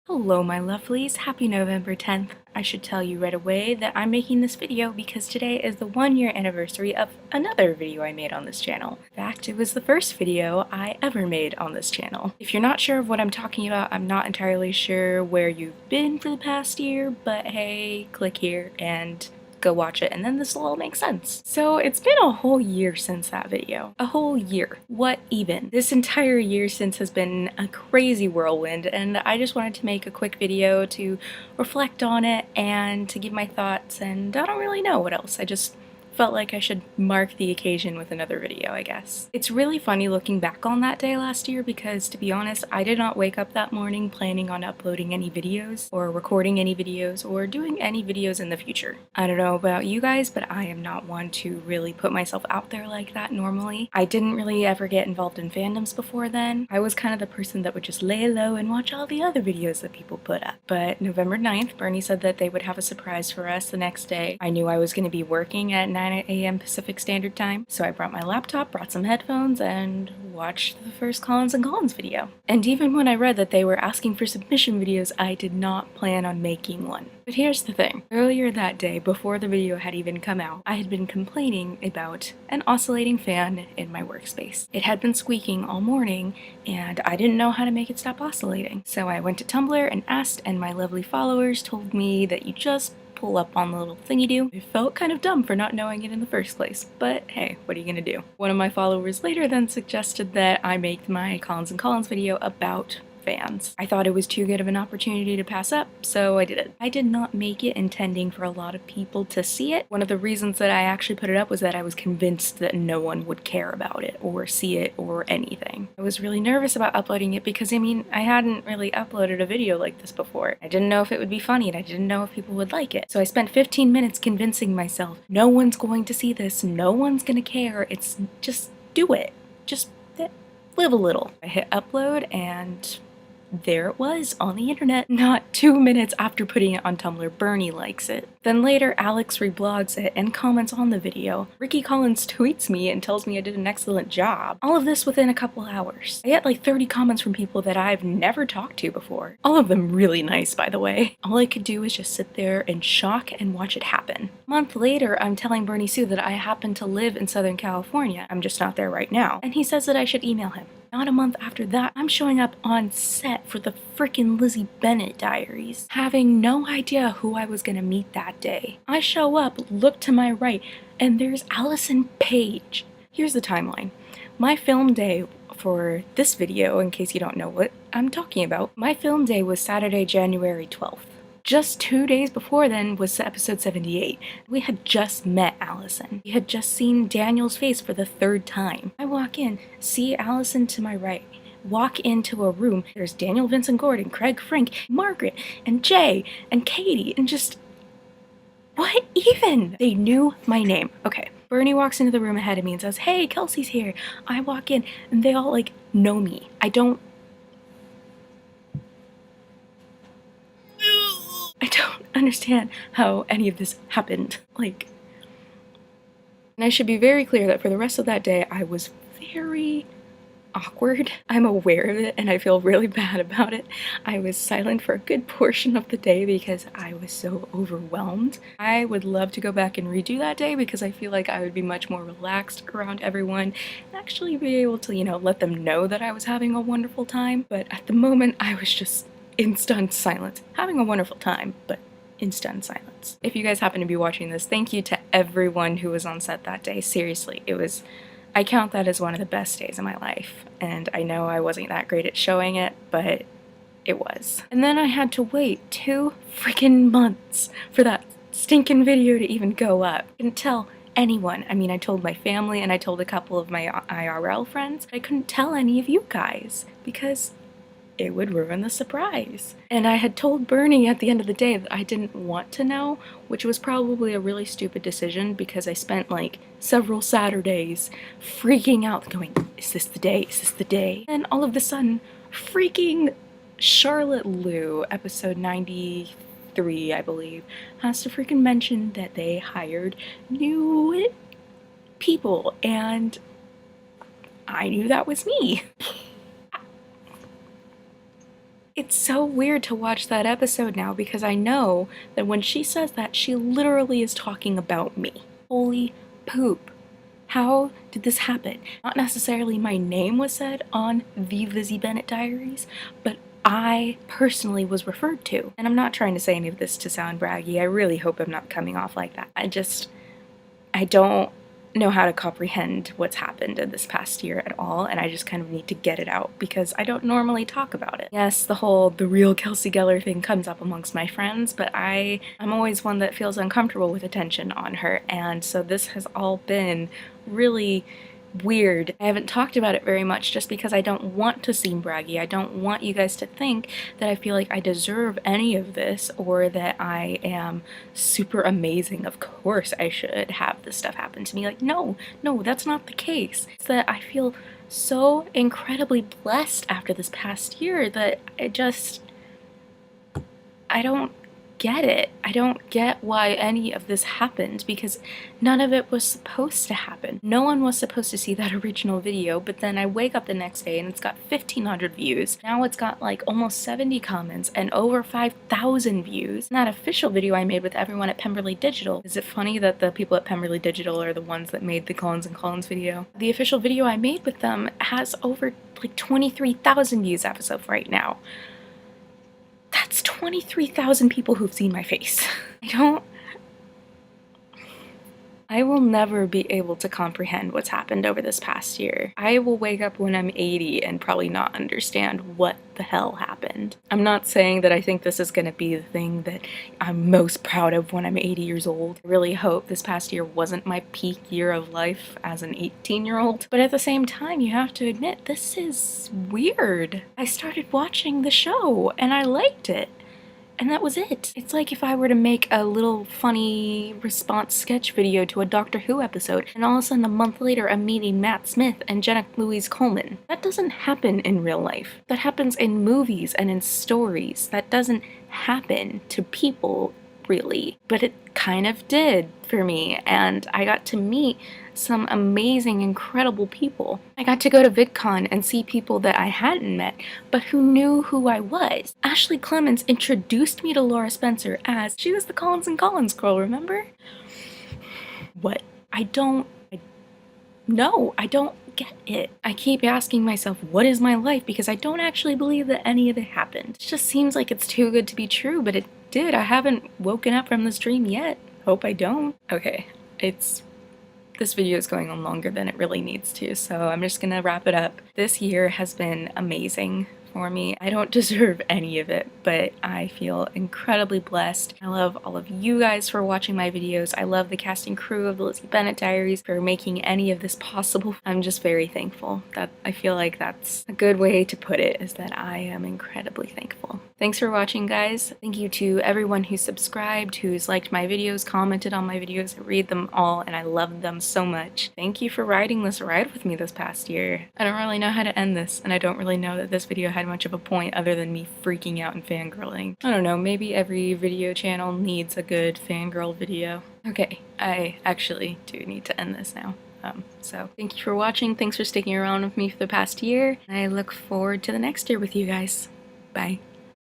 Hello my lovelies, happy November 10th. I should tell you right away that I'm making this video because today is the 1-year anniversary of another video I made on this channel. In fact, it was the first video I ever made on this channel. If you're not sure of what I'm talking about, I'm not entirely sure where you've been for the past year, but hey, click here and go watch it and then this will all make sense. So it's been a whole year since that video. A whole year. What even? This entire year since has been a crazy whirlwind, and I just wanted to make a quick video to reflect on it and to give my thoughts, and I don't really know what else. I just felt like I should mark the occasion with another video, I guess. It's really funny looking back on that day last year because, to be honest, I did not wake up that morning planning on uploading any videos or recording any videos or doing any videos in the future. I don't know about you guys, but I am not one to really put myself out there like that normally. I didn't really ever get involved in fandoms before then. I was kind of the person that would just lay low and watch all the other videos that people put up. But November 9th, Bernie said that they would have a surprise for us the next day. I knew I was going to be working at 9 a.m. Pacific Standard Time, so I brought my laptop, brought some headphones, and watched the first Collins and Collins video. And even when I read that they were asking for submission videos, I did not plan on making one. But here's the thing. Earlier that day, before the video had even come out, I had been complaining about an oscillating fan in my workspace. It had been squeaking all morning, and I didn't know how to make it stop oscillating. So I went to Tumblr and asked, and my lovely followers told me that you just pull up on the little thingy-do. I felt kind of dumb for not knowing it in the first place, but hey, what are you gonna do? One of my followers later then suggested that I make my Collins and Collins video about fans. I thought it was too good of an opportunity to pass up, so I did it. I did not make it intending for a lot of people to see it. One of the reasons that I actually put it up was that I was convinced that no one would care about it or see it or anything. I was really nervous about uploading it because, I mean, I hadn't really uploaded a video like this before. I didn't know if it would be funny and I didn't know if people would like it. So I spent 15 minutes convincing myself, no one's going to see this, no one's gonna care, it's just do it. Just live a little. I hit upload and there it was on the internet. Not 2 minutes after putting it on Tumblr, Bernie likes it. Then later, Alex reblogs it and comments on the video. Ricky Collins tweets me and tells me I did an excellent job. All of this within a couple hours. I get like 30 comments from people that I've never talked to before. All of them really nice, by the way. All I could do was just sit there in shock and watch it happen. A month later, I'm telling Bernie Sue that I happen to live in Southern California. I'm just not there right now. And he says that I should email him. Not a month after that, I'm showing up on set for the frickin' Lizzie Bennett diaries, having no idea who I was gonna meet that day. I show up, look to my right, and there's Alison Page. Here's the timeline. My film day for this video, in case you don't know what I'm talking about, my film day was Saturday, January 12th. Just 2 days before then was episode 78. We had just met Allison. We had just seen Daniel's face for the 3rd time. I walk in, see Allison to my right, walk into a room. There's Daniel Vincent Gordon, Craig Frank, Margaret, and Jay, and Katie, and just... what even? They knew my name. Okay. Bernie walks into the room ahead of me and says, "Hey, Kelsey's here." I walk in, and they all, like, know me. I don't understand how any of this happened. Like, and I should be very clear that for the rest of that day, I was very awkward. I'm aware of it and I feel really bad about it. I was silent for a good portion of the day because I was so overwhelmed. I would love to go back and redo that day because I feel like I would be much more relaxed around everyone and actually be able to, you know, let them know that I was having a wonderful time. But at the moment, I was just in stunned silence. Having a wonderful time, but in stunned silence. If you guys happen to be watching this, thank you to everyone who was on set that day. Seriously, I count that as one of the best days of my life. And I know I wasn't that great at showing it, but it was. And then I had to wait 2 freaking months for that stinking video to even go up. I didn't tell anyone. I mean, I told my family and I told a couple of my IRL friends. I couldn't tell any of you guys because it would ruin the surprise. And I had told Bernie at the end of the day that I didn't want to know, which was probably a really stupid decision because I spent like several Saturdays freaking out going, is this the day? Is this the day? And all of a sudden, freaking Charlotte Lou, episode 93, I believe, has to freaking mention that they hired new people, and I knew that was me. It's so weird to watch that episode now because I know that when she says that, she literally is talking about me. Holy poop. How did this happen? Not necessarily my name was said on the Lizzie Bennet Diaries, but I personally was referred to. And I'm not trying to say any of this to sound braggy. I really hope I'm not coming off like that. I don't know how to comprehend what's happened in this past year at all, and I just kind of need to get it out because I don't normally talk about it. Yes, the real Kelsey Geller thing comes up amongst my friends, but I'm always one that feels uncomfortable with attention on her, and so this has all been really weird. I haven't talked about it very much just because I don't want to seem braggy. I don't want you guys to think that I feel like I deserve any of this or that I am super amazing. Of course I should have this stuff happen to me. Like, no, that's not the case. It's that I feel so incredibly blessed after this past year that I don't get it. I don't get why any of this happened because none of it was supposed to happen. No one was supposed to see that original video, but then I wake up the next day and it's got 1,500 views. Now it's got like almost 70 comments and over 5,000 views. And that official video I made with everyone at Pemberley Digital. Is it funny that the people at Pemberley Digital are the ones that made the Collins and Collins video? The official video I made with them has over like 23,000 views as of right now. That's 23,000 people who've seen my face. I will never be able to comprehend what's happened over this past year. I will wake up when I'm 80 and probably not understand what the hell happened. I'm not saying that I think this is gonna be the thing that I'm most proud of when I'm 80 years old. I really hope this past year wasn't my peak year of life as an 18-year-old. But at the same time, you have to admit, this is weird. I started watching the show and I liked it. And that was it. It's like if I were to make a little funny response sketch video to a Doctor Who episode, and all of a sudden a month later I'm meeting Matt Smith and Jenna Louise Coleman. That doesn't happen in real life. That happens in movies and in stories. That doesn't happen to people, really. But it kind of did for me, and I got to meet some amazing, incredible people. I got to go to VidCon and see people that I hadn't met, but who knew who I was. Ashley Clements introduced me to Laura Spencer as she was the Collins and Collins girl, remember? What? I don't get it. I keep asking myself, what is my life? Because I don't actually believe that any of it happened. It just seems like it's too good to be true, but it did. I haven't woken up from this dream yet. Hope I don't. Okay, this video is going on longer than it really needs to, so I'm just gonna wrap it up. This year has been amazing for me. I don't deserve any of it, but I feel incredibly blessed. I love all of you guys for watching my videos. I love the cast and crew of the Lizzie Bennet Diaries for making any of this possible. I'm just very thankful. I feel like that's a good way to put it, is that I am incredibly thankful. Thanks for watching, guys. Thank you to everyone who subscribed, who's liked my videos, commented on my videos. I read them all and I love them so much. Thank you for riding this ride with me this past year. I don't really know how to end this, and I don't really know that this video had much of a point other than me freaking out and fangirling. I don't know, maybe every video channel needs a good fangirl video. Okay, I actually do need to end this now. So thank you for watching, thanks for sticking around with me for the past year, and I look forward to the next year with you guys. Bye.